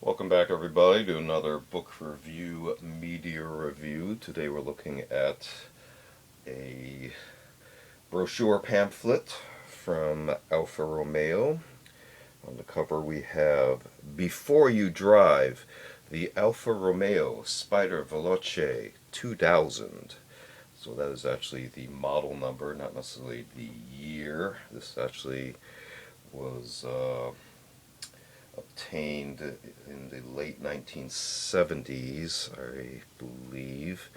Welcome back, everybody, to another book review, media review. Today we're looking at a brochure pamphlet from Alfa Romeo. On the cover we have Before You Drive, the Alfa Romeo Spider Veloce 2000. So that is actually the model number, not necessarily the year. This actually was obtained in the late 1970s, I believe.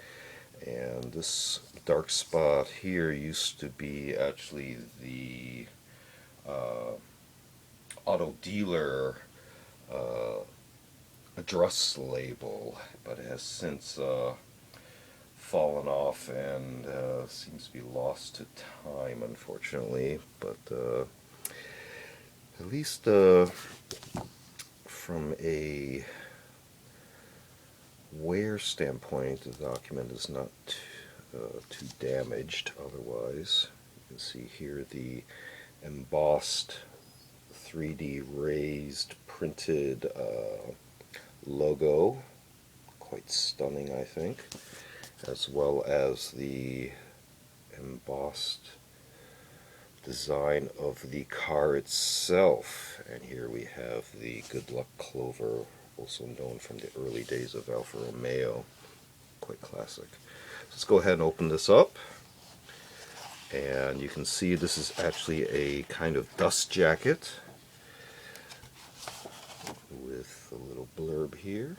And this dark spot here used to be actually the auto dealer address label, but it has since fallen off and seems to be lost to time, unfortunately. But at least from a wear standpoint, the document is not too damaged otherwise. You can see here the embossed 3D raised printed logo, quite stunning, I think, as well as the embossed design of the car itself. And here we have the Good Luck Clover, also known from the early days of Alfa Romeo. Quite classic. Let's go ahead and open this up. And you can see this is actually a kind of dust jacket with a little blurb here.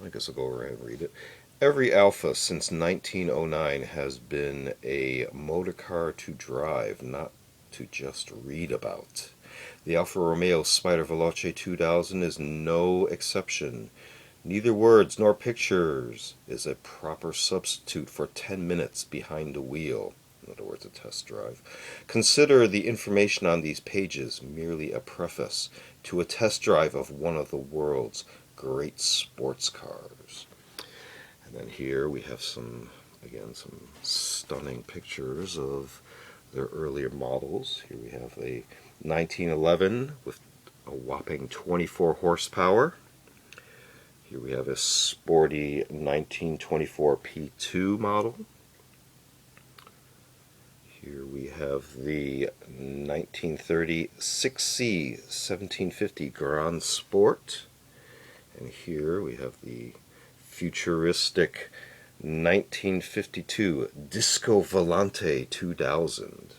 I guess I'll go ahead and read it. Every Alfa since 1909 has been a motor car to drive, not to just read about. The Alfa Romeo Spider Veloce 2000 is no exception. Neither words nor pictures is a proper substitute for 10 minutes behind the wheel. In other words, a test drive. Consider the information on these pages merely a preface to a test drive of one of the world's great sports cars. And then here we have some stunning pictures of their earlier models. Here we have a 1911 with a whopping 24 horsepower. Here we have a sporty 1924 P2 model. Here we have the 1930 6C 1750 Grand Sport. And here we have the futuristic 1952 Disco Volante 2000.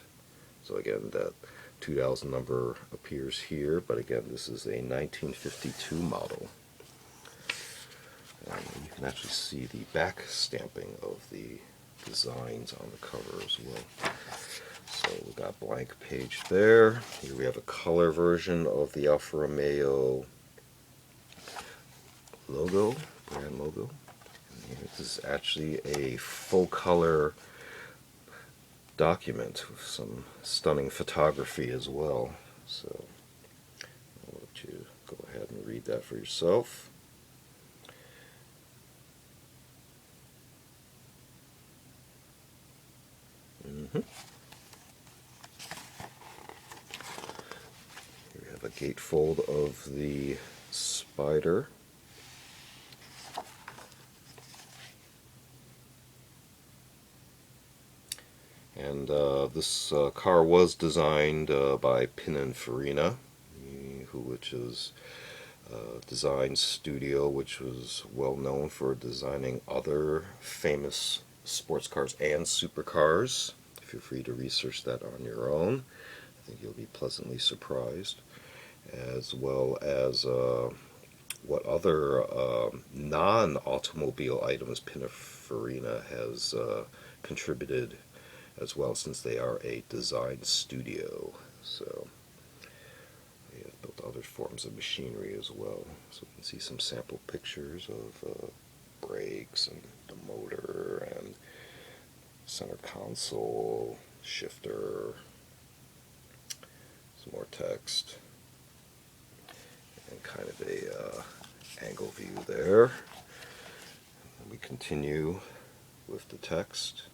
So again, that 2000 number appears here, but again, this is a 1952 model. And you can actually see the back stamping of the designs on the cover as well. So we got a blank page there. Here we have a color version of the Alfa Romeo logo, brand logo. And this is actually a full color document with some stunning photography as well. So I'll let you go ahead and read that for yourself. Here we have a gatefold of the Spider. And this car was designed by Pininfarina, which is a design studio which was well known for designing other famous sports cars and supercars. Feel free to research that on your own. I think you'll be pleasantly surprised, as well as what other non-automobile items Pininfarina has contributed as well, since they are a design studio. So they have built other forms of machinery as well. So you can see some sample pictures of brakes and the motor and center console, shifter, some more text, and kind of a angle view there. And we continue with the text.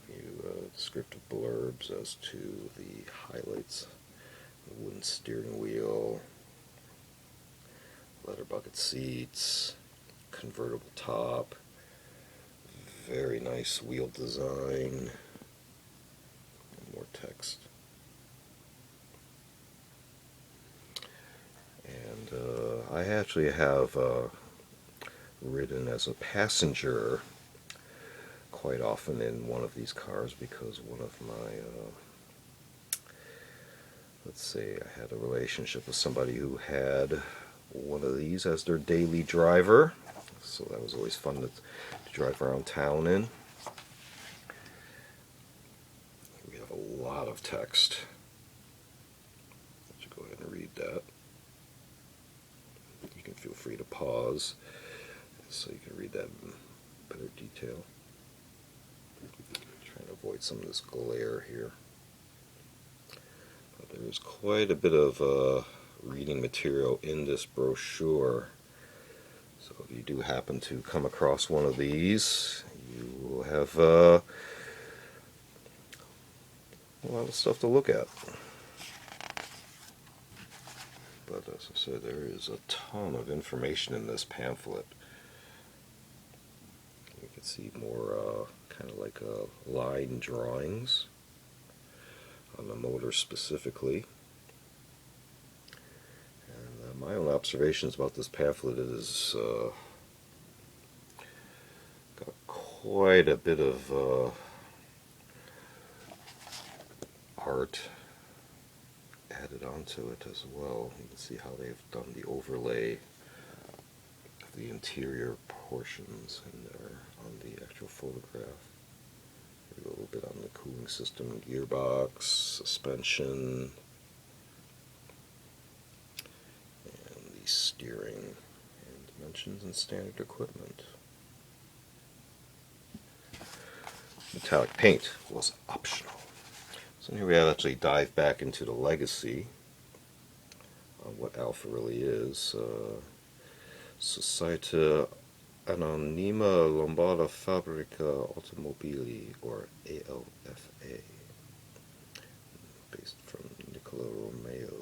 Give you a descriptive blurbs as to the highlights. The wooden steering wheel, leather bucket seats, convertible top, very nice wheel design, more text. And I actually have ridden as a passenger quite often in one of these cars because one of my, let's say I had a relationship with somebody who had one of these as their daily driver, so that was always fun to drive around town in. We have a lot of text. Let's go ahead and read that. You can feel free to pause so you can read that in better detail. Trying to avoid some of this glare here. But there is quite a bit of reading material in this brochure. So if you do happen to come across one of these, you will have a lot of stuff to look at. But as I said, there is a ton of information in this pamphlet. You can see more kind of like line drawings on the motor specifically. And my own observations about this pamphlet is got quite a bit of art added onto it as well. You can see how they've done the overlay of the interior portions in there on the actual photograph. A little bit on the cooling system, gearbox, suspension, and the steering, and dimensions and standard equipment. Metallic paint was optional. So here we have actually dive back into the legacy on what Alfa really is. Società Anonima Lombarda Fabbrica Automobili, or ALFA, based from Alfa Romeo.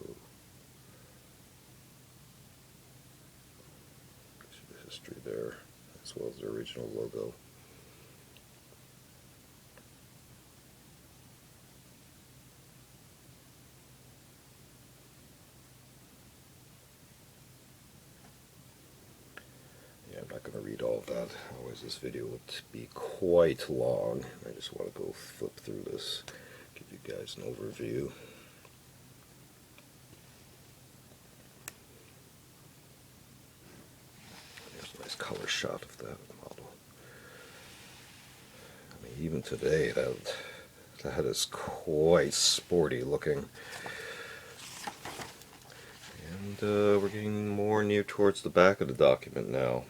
The history there, as well as the original logo. I'm not going to read all of that, otherwise this video would be quite long. I just want to go flip through this, give you guys an overview. There's a nice color shot of that model. I mean, even today, that is quite sporty looking. And we're getting more near towards the back of the document now.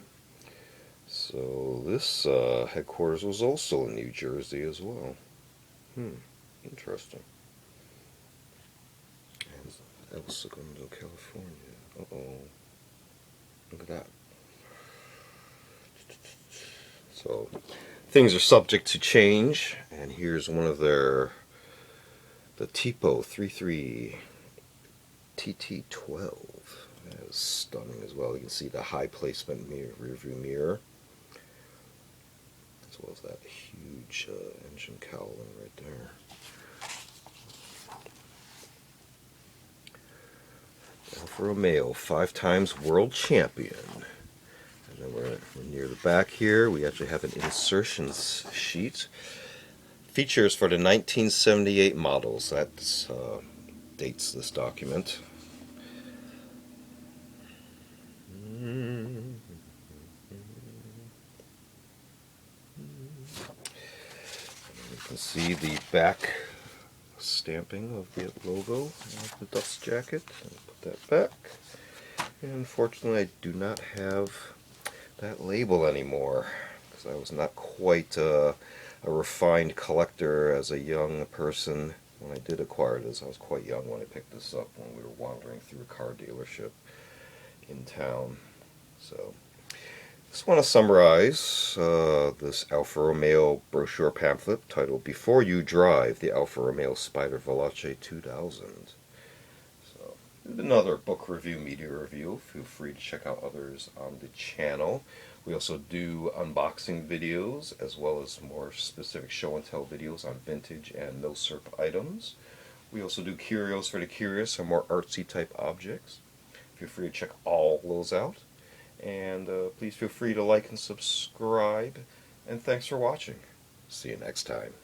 So this headquarters was also in New Jersey as well. Interesting. And El Segundo, California. Uh-oh. Look at that. So things are subject to change, and here's one of the Tipo 33 TT12. That is stunning as well. You can see the high placement rear view mirror, as well as that huge engine cowling right there. Alfa Romeo, 5 times world champion. And then we're near the back here. We actually have an insertions sheet. Features for the 1978 models. That dates this document. You can see the back stamping of the logo of the dust jacket. Put that back. And unfortunately, I do not have that label anymore because I was not quite a refined collector as a young person when I did acquire this. I was quite young when I picked this up when we were wandering through a car dealership in town. So Just want to summarize this Alfa Romeo brochure pamphlet titled Before You Drive, the Alfa Romeo Spider Veloce 2000. So, another book review, media review. Feel free to check out others on the channel. We also do unboxing videos as well as more specific show and tell videos on vintage and no-serp items. We also do curios for the curious and more artsy type objects. Feel free to check all those out. And please feel free to like and subscribe. And thanks for watching. See you next time.